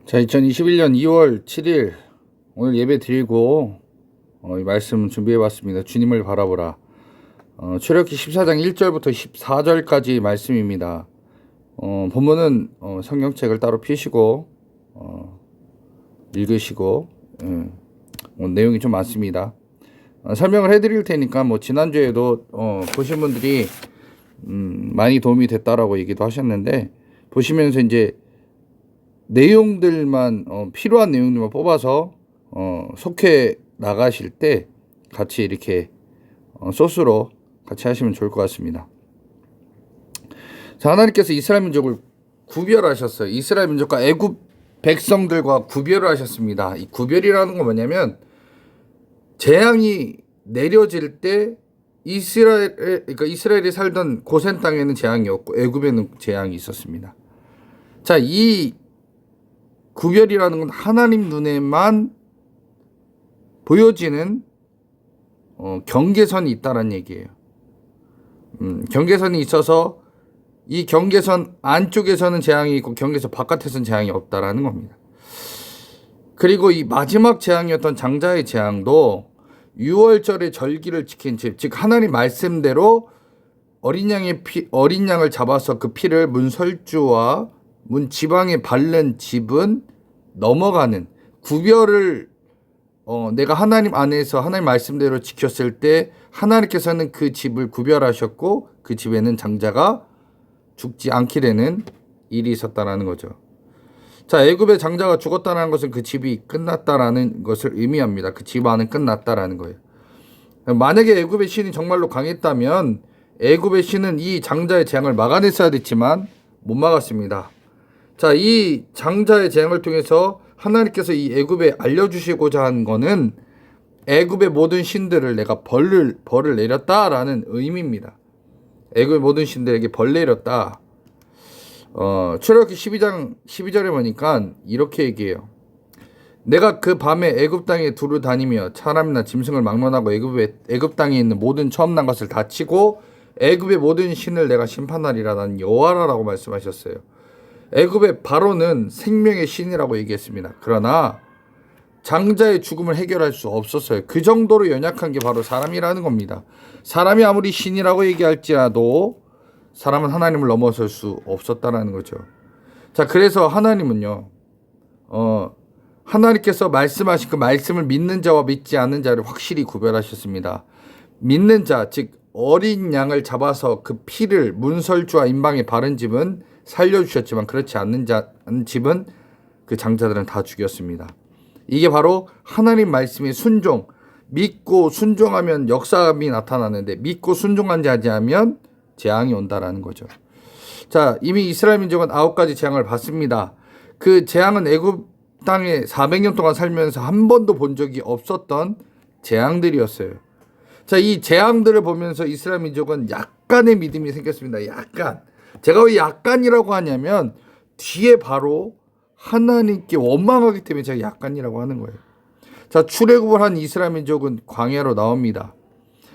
자, 2021년 2월 7일 오늘 예배 드리고 이 말씀 준비해 봤습니다. 주님을 바라보라. 출애굽기 14장 1절부터 14절까지 말씀입니다. 본문은 성경책을 따로 펴시고 읽으시고 오늘 내용이 좀 많습니다. 설명을 해드릴 테니까 지난주에도 보신 분들이 많이 도움이 됐다라고 얘기도 하셨는데, 보시면서 이제 내용들만 필요한 내용들만 뽑아서 속해 나가실 때 같이 이렇게 소스로 같이 하시면 좋을 것 같습니다. 자, 하나님께서 이스라엘 민족을 구별하셨어요. 이스라엘 민족과 애굽 백성들과 구별을 하셨습니다. 이 구별이라는 건 뭐냐면, 재앙이 내려질 때 이스라엘이 살던 고센 땅에는 재앙이 없고 애굽에는 재앙이 있었습니다. 자, 이 구별이라는 건 하나님 눈에만 보여지는 경계선이 있다는 얘기예요. 경계선이 있어서 이 경계선 안쪽에서는 재앙이 있고 경계선 바깥에서는 재앙이 없다라는 겁니다. 그리고 이 마지막 재앙이었던 장자의 재앙도 유월절의 절기를 지킨 집, 즉 하나님 말씀대로 어린 양을 잡아서 그 피를 문설주와 문 지방에 바른 집은 넘어가는 구별을 내가 하나님 안에서 하나님 말씀대로 지켰을 때 하나님께서는 그 집을 구별하셨고 그 집에는 장자가 죽지 않게 되는 일이 있었다라는 거죠. 자, 애굽의 장자가 죽었다는 것은 그 집이 끝났다라는 것을 의미합니다. 그 집안은 끝났다라는 거예요. 만약에 애굽의 신이 정말로 강했다면 애굽의 신은 이 장자의 재앙을 막아냈어야 됐지만 못 막았습니다. 자, 이 장자의 재앙을 통해서 하나님께서 이 애굽에 알려주시고자 한 거는 애굽의 모든 신들을 내가 벌을 내렸다라는 의미입니다. 애굽의 모든 신들에게 벌 내렸다. 출애굽기 12장 12절에 보니까 이렇게 얘기해요. 내가 그 밤에 애굽 땅에 두루 다니며 사람이나 짐승을 막론하고 애굽 땅에 있는 모든 처음 난 것을 다 치고 애굽의 모든 신을 내가 심판하리라. 나는 여호와라고 말씀하셨어요. 애굽의 바로는 생명의 신이라고 얘기했습니다. 그러나 장자의 죽음을 해결할 수 없었어요. 그 정도로 연약한 게 바로 사람이라는 겁니다. 사람이 아무리 신이라고 얘기할지라도 사람은 하나님을 넘어설 수 없었다라는 거죠. 자, 그래서 하나님은요, 하나님께서 말씀하신 그 말씀을 믿는 자와 믿지 않는 자를 확실히 구별하셨습니다. 믿는 자, 즉 어린 양을 잡아서 그 피를 문설주와 임방에 바른 집은 살려주셨지만 그렇지 않는 집은 그 장자들은 다 죽였습니다. 이게 바로 하나님 말씀의 순종, 믿고 순종하면 역사함이 나타나는데 믿고 순종하지 않으면 재앙이 온다라는 거죠. 자, 이미 이스라엘 민족은 9가지 재앙을 받습니다. 그 재앙은 애굽 땅에 400년 동안 살면서 한 번도 본 적이 없었던 재앙들이었어요. 자, 이 재앙들을 보면서 이스라엘 민족은 약간의 믿음이 생겼습니다. 약간. 제가 왜 약간이라고 하냐면 뒤에 바로 하나님께 원망하기 때문에 제가 약간이라고 하는 거예요. 자, 출애굽을 한 이스라엘 민족은 광야로 나옵니다.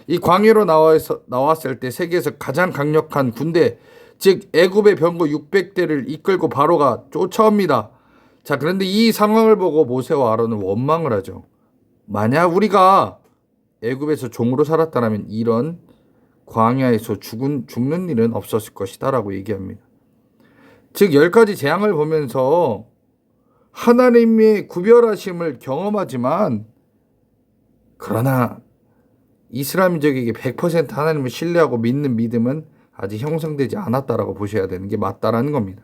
이 광야로 나왔을 때 세계에서 가장 강력한 군대, 즉 애굽의 병거 600대를 이끌고 바로가 쫓아옵니다. 자, 그런데 이 상황을 보고 모세와 아론은 원망을 하죠. 만약 우리가 애굽에서 종으로 살았다면 이런 광야에서 죽는 일은 없었을 것이다 라고 얘기합니다. 즉 10가지 재앙을 보면서 하나님의 구별하심을 경험하지만, 그러나 이스라엘 민족에게 100% 하나님을 신뢰하고 믿는 믿음은 아직 형성되지 않았다라고 보셔야 되는 게 맞다라는 겁니다.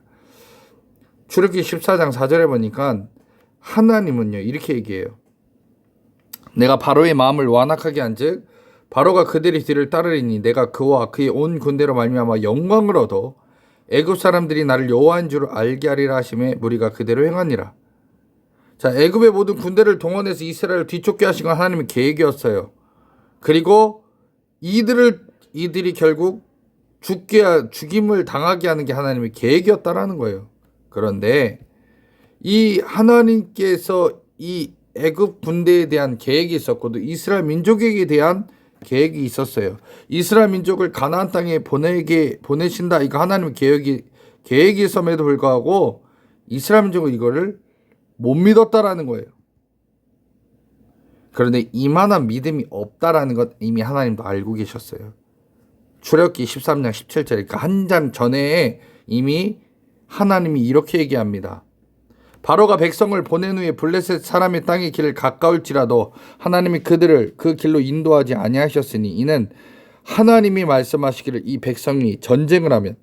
출애굽기 14장 4절에 보니까 하나님은요 이렇게 얘기해요. 내가 바로의 마음을 완악하게 한즉 바로가 그들의 뒤를 따르리니 내가 그와 그의 온 군대로 말미암아 영광을 얻어 애굽 사람들이 나를 여호와인 줄 알게 하리라 하심에 무리가 그대로 행하니라. 자, 애굽의 모든 군대를 동원해서 이스라엘을 뒤쫓게 하신 건 하나님의 계획이었어요. 그리고 이들이 결국 죽임을 당하게 하는 게 하나님의 계획이었다라는 거예요. 그런데 이 하나님께서 이 애굽 군대에 대한 계획이 있었고 또 이스라엘 민족에게 대한 계획이 있었어요. 이스라엘 민족을 가나안 땅에 보내신다. 이거 하나님의 계획이 있음에도 불구하고 이스라엘 민족은 이거를 못 믿었다라는 거예요. 그런데 이만한 믿음이 없다라는 것 이미 하나님도 알고 계셨어요. 출애굽기 13장 17절, 그러니까 한 장 전에 이미 하나님이 이렇게 얘기합니다. 바로가 백성을 보낸 후에 블레셋 사람의 땅의 길을 가까울지라도 하나님이 그들을 그 길로 인도하지 아니하셨으니 이는 하나님이 말씀하시기를 이 백성이 전쟁을 하면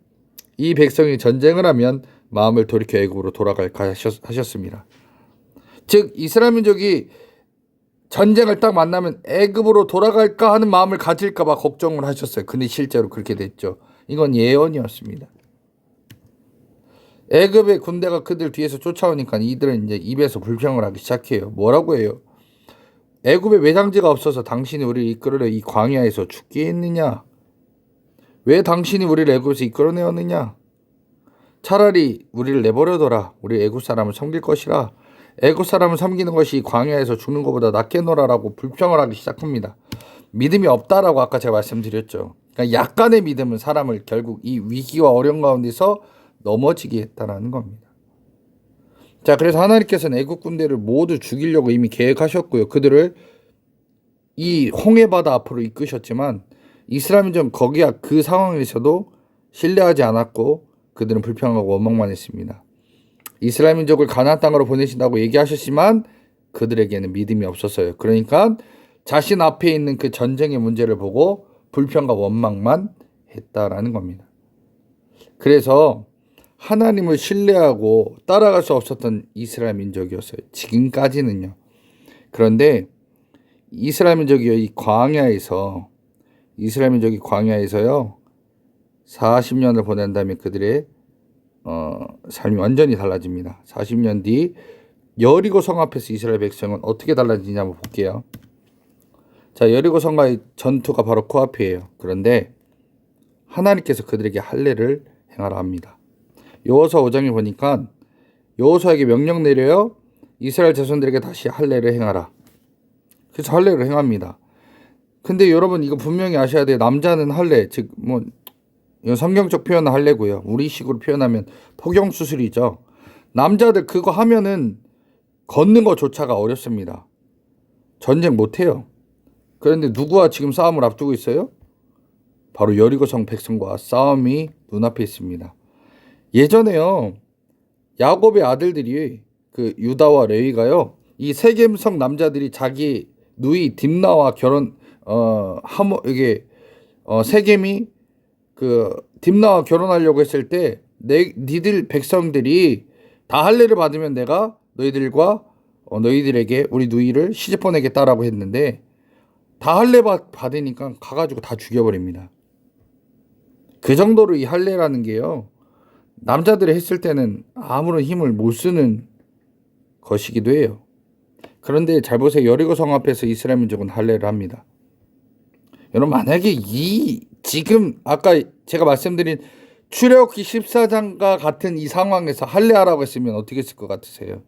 마음을 돌이켜 애굽으로 돌아갈까 하셨습니다. 즉 이스라엘 민족이 전쟁을 딱 만나면 애굽으로 돌아갈까 하는 마음을 가질까 봐 걱정을 하셨어요. 근데 실제로 그렇게 됐죠. 이건 예언이었습니다. 애굽의 군대가 그들 뒤에서 쫓아오니까 이들은 이제 입에서 불평을 하기 시작해요. 뭐라고 해요? 애굽에 외장지가 없어서 당신이 우리를 이끌으려 이 광야에서 죽게 했느냐? 왜 당신이 우리를 애굽에서 이끌어내었느냐? 차라리 우리를 내버려둬라. 우리 애굽 사람을 섬길 것이라. 애굽 사람을 섬기는 것이 광야에서 죽는 것보다 낫겠노라라고 불평을 하기 시작합니다. 믿음이 없다라고 아까 제가 말씀드렸죠. 그러니까 약간의 믿음은 사람을 결국 이 위기와 어려운 가운데서 넘어지게 했다라는 겁니다. 자, 그래서 하나님께서는 애국 군대를 모두 죽이려고 이미 계획하셨고요. 그들을 이 홍해바다 앞으로 이끄셨지만 이스라엘 민족은 거기야 그 상황에서도 신뢰하지 않았고 그들은 불평하고 원망만 했습니다. 이스라엘 민족을 가나안 땅으로 보내신다고 얘기하셨지만 그들에게는 믿음이 없었어요. 그러니까 자신 앞에 있는 그 전쟁의 문제를 보고 불평과 원망만 했다라는 겁니다. 그래서 하나님을 신뢰하고 따라갈 수 없었던 이스라엘 민족이었어요. 지금까지는요. 그런데 이스라엘 민족이 이스라엘 민족이 광야에서요 40년을 보낸 다음에 그들의 삶이 완전히 달라집니다. 40년 뒤 여리고 성 앞에서 이스라엘 백성은 어떻게 달라지냐 한번 볼게요. 자, 여리고 성과의 전투가 바로 코앞이에요. 그런데 하나님께서 그들에게 할례를 행하라 합니다. 여호수아 5장에 보니까 여호수아에게 명령 내려요. 이스라엘 자손들에게 다시 할례를 행하라. 그래서 할례를 행합니다. 근데 여러분 이거 분명히 아셔야 돼요. 남자는 할례, 즉 이건 성경적 표현은 할례고요. 우리식으로 표현하면 포경수술이죠. 남자들 그거 하면은 걷는 것조차가 어렵습니다. 전쟁 못해요. 그런데 누구와 지금 싸움을 앞두고 있어요? 바로 여리고성 백성과 싸움이 눈앞에 있습니다. 예전에요 야곱의 아들들이 그 유다와 레위가요 이 세겜성 남자들이 자기 누이 딥나와 세겜이 그 딥나와 결혼하려고 했을 때 니들 백성들이 다 할례를 받으면 내가 너희들에게 우리 누이를 시집 보내겠다라고 했는데 다 할례 받으니까 가가지고 다 죽여버립니다. 그 정도로 이 할례라는 게요 남자들이 했을 때는 아무런 힘을 못 쓰는 것이기도 해요. 그런데 잘 보세요. 여리고 성 앞에서 이스라엘 민족은 할례를 합니다. 여러분 만약에 지금 아까 제가 말씀드린 출애굽기 14장과 같은 이 상황에서 할례하라고 했으면 어떻게 했을 것 같으세요?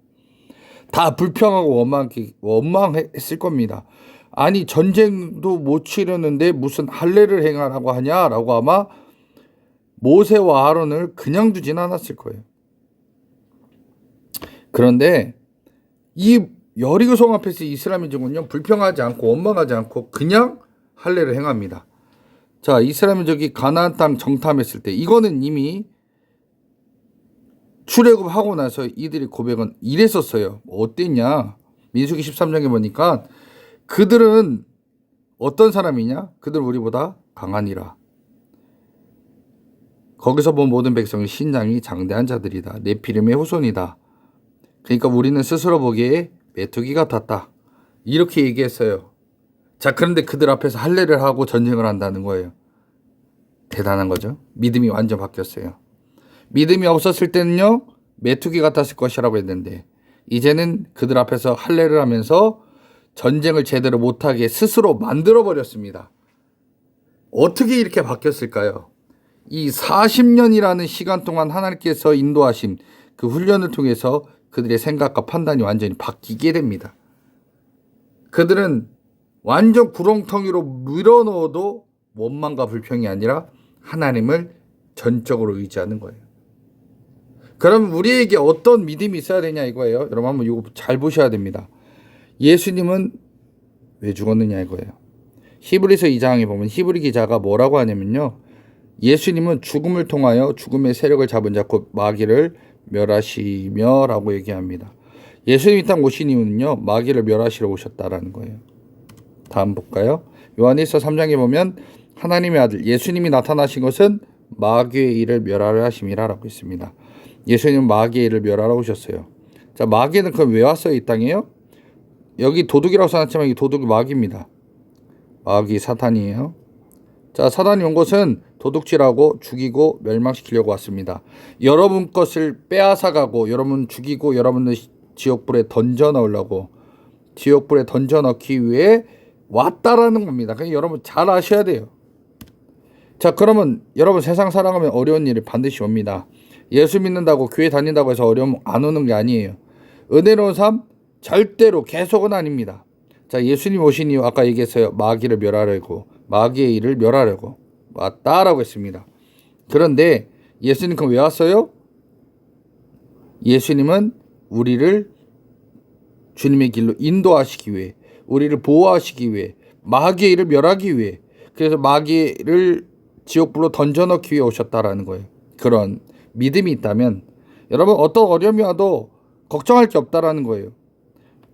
다 불평하고 원망했을 겁니다. 아니 전쟁도 못 치르는데 무슨 할례를 행하라고 하냐라고 아마 모세와 아론을 그냥 두진 않았을 거예요. 그런데 이 여리고 성 앞에서 이스라엘 민족은요 불평하지 않고 원망하지 않고 그냥 할례를 행합니다. 자, 이스라엘 민족이 가나안 땅 정탐했을 때 이거는 이미 출애굽하고 나서 이들의 고백은 이랬었어요. 어땠냐? 민수기 13장에 보니까 그들은 어떤 사람이냐? 그들 우리보다 강하니라. 거기서 본 모든 백성이 신장이 장대한 자들이다. 네피림의 후손이다. 그러니까 우리는 스스로 보기에 메뚜기 같았다. 이렇게 얘기했어요. 자, 그런데 그들 앞에서 할례를 하고 전쟁을 한다는 거예요. 대단한 거죠. 믿음이 완전 바뀌었어요. 믿음이 없었을 때는요 메뚜기 같았을 것이라고 했는데 이제는 그들 앞에서 할례를 하면서 전쟁을 제대로 못하게 스스로 만들어버렸습니다. 어떻게 이렇게 바뀌었을까요? 이 40년이라는 시간 동안 하나님께서 인도하신 그 훈련을 통해서 그들의 생각과 판단이 완전히 바뀌게 됩니다. 그들은 완전 구렁텅이로 밀어넣어도 원망과 불평이 아니라 하나님을 전적으로 의지하는 거예요. 그럼 우리에게 어떤 믿음이 있어야 되냐 이거예요. 여러분 한번 이거 잘 보셔야 됩니다. 예수님은 왜 죽었느냐 이거예요. 히브리서 2장에 보면 히브리 기자가 뭐라고 하냐면요. 예수님은 죽음을 통하여 죽음의 세력을 잡은 자 곧 마귀를 멸하시며 라고 얘기합니다. 예수님이 딱 오신 이유는요. 마귀를 멸하시러 오셨다라는 거예요. 다음 볼까요? 요한일서 3장에 보면 하나님의 아들 예수님이 나타나신 것은 마귀의 일을 멸하려 하심이라 라고 있습니다. 예수님은 마귀의 일을 멸하러 오셨어요. 자, 마귀는 그럼 왜 왔어요? 이 땅에요? 여기 도둑이라고 써놨지만 이 도둑이 마귀입니다. 마귀 사탄이에요. 자, 사단이 온 것은 도둑질하고 죽이고 멸망시키려고 왔습니다. 여러분 것을 빼앗아가고 여러분 죽이고 여러분을 지옥불에 던져 넣으려고 지옥불에 던져 넣기 위해 왔다라는 겁니다. 그러니까 여러분 잘 아셔야 돼요. 자, 그러면 여러분 세상 살아가면 어려운 일이 반드시 옵니다. 예수 믿는다고 교회 다닌다고 해서 어려움 안 오는 게 아니에요. 은혜로운 삶 절대로 계속은 아닙니다. 자, 예수님 오신 이유 아까 얘기했어요. 마귀를 멸하려고 마귀의 일을 멸하려고 왔다라고 했습니다. 그런데 예수님 그럼 왜 왔어요? 예수님은 우리를 주님의 길로 인도하시기 위해 우리를 보호하시기 위해 마귀의 일을 멸하기 위해 그래서 마귀를 지옥불로 던져넣기 위해 오셨다라는 거예요. 그런 믿음이 있다면 여러분 어떤 어려움이 와도 걱정할 게 없다라는 거예요.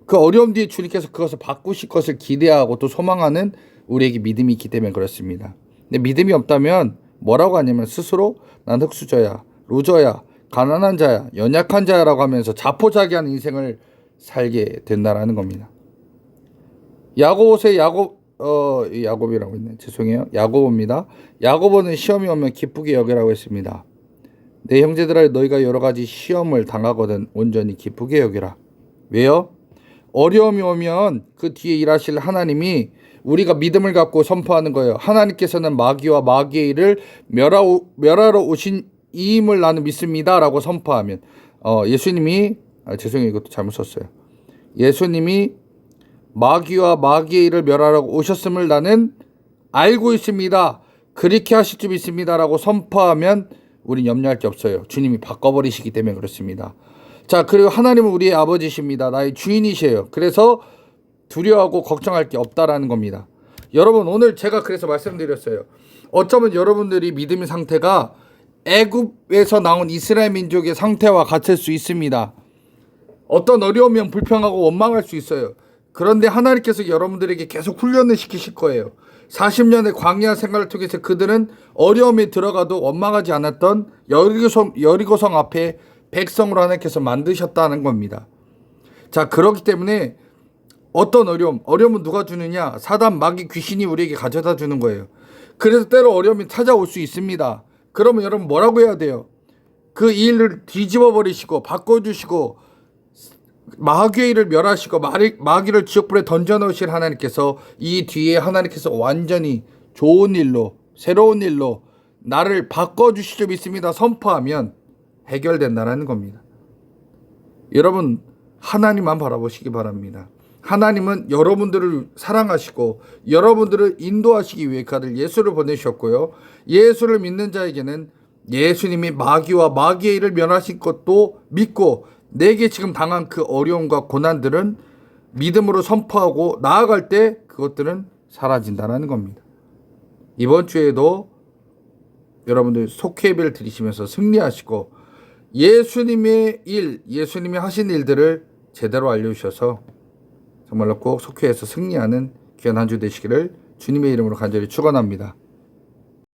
그 어려움 뒤에 주님께서 그것을 바꾸실 것을 기대하고 또 소망하는 우리에게 믿음이 있기 때문에 그렇습니다. 근데 믿음이 없다면 뭐라고 하냐면 스스로 난 흙수저야, 루저야, 가난한 자야, 연약한 자야라고 하면서 자포자기한 인생을 살게 된다라는 겁니다. 야고보서의 야곱이라고 했네. 죄송해요. 야고보입니다. 야고보는 시험이 오면 기쁘게 여기라고 했습니다. 내 형제들아 너희가 여러 가지 시험을 당하거든 온전히 기쁘게 여기라. 왜요? 어려움이 오면 그 뒤에 일하실 하나님이 우리가 믿음을 갖고 선포하는 거예요. 하나님께서는 마귀와 마귀의 일을 멸하러 오신 이임을 나는 믿습니다 라고 선포하면 예수님이 죄송해요. 이것도 잘못 썼어요. 예수님이 마귀와 마귀의 일을 멸하러 오셨음을 나는 알고 있습니다. 그렇게 하실 줄 믿습니다 라고 선포하면 우린 염려할 게 없어요. 주님이 바꿔버리시기 때문에 그렇습니다. 자, 그리고 하나님은 우리의 아버지십니다. 나의 주인이세요. 그래서 두려워하고 걱정할 게 없다라는 겁니다. 여러분 오늘 제가 그래서 말씀드렸어요. 어쩌면 여러분들이 믿음의 상태가 애굽에서 나온 이스라엘 민족의 상태와 같을 수 있습니다. 어떤 어려우면 불평하고 원망할 수 있어요. 그런데 하나님께서 여러분들에게 계속 훈련을 시키실 거예요. 40년의 광야 생활을 통해서 그들은 어려움에 들어가도 원망하지 않았던 여리고성 앞에 백성으로 하나님께서 만드셨다는 겁니다. 자, 그렇기 때문에 어떤 어려움은 누가 주느냐? 사단, 마귀, 귀신이 우리에게 가져다 주는 거예요. 그래서 때로 어려움이 찾아올 수 있습니다. 그러면 여러분 뭐라고 해야 돼요? 그 일을 뒤집어 버리시고 바꿔주시고 마귀의 일을 멸하시고 마귀를 지옥불에 던져 넣으실 하나님께서 이 뒤에 하나님께서 완전히 좋은 일로 새로운 일로 나를 바꿔주실 줄 믿습니다 선포하면 해결된다는 겁니다. 여러분 하나님만 바라보시기 바랍니다. 하나님은 여러분들을 사랑하시고 여러분들을 인도하시기 위해 그 아들 예수를 보내셨고요. 예수를 믿는 자에게는 예수님이 마귀와 마귀의 일을 멸하신 것도 믿고 내게 지금 당한 그 어려움과 고난들은 믿음으로 선포하고 나아갈 때 그것들은 사라진다는 겁니다. 이번 주에도 여러분들 속회예배를 드리시면서 승리하시고 예수님의 일, 예수님이 하신 일들을 제대로 알려주셔서 정말로 꼭 속회에서 승리하는 귀한 한 주 되시기를 주님의 이름으로 간절히 축원합니다.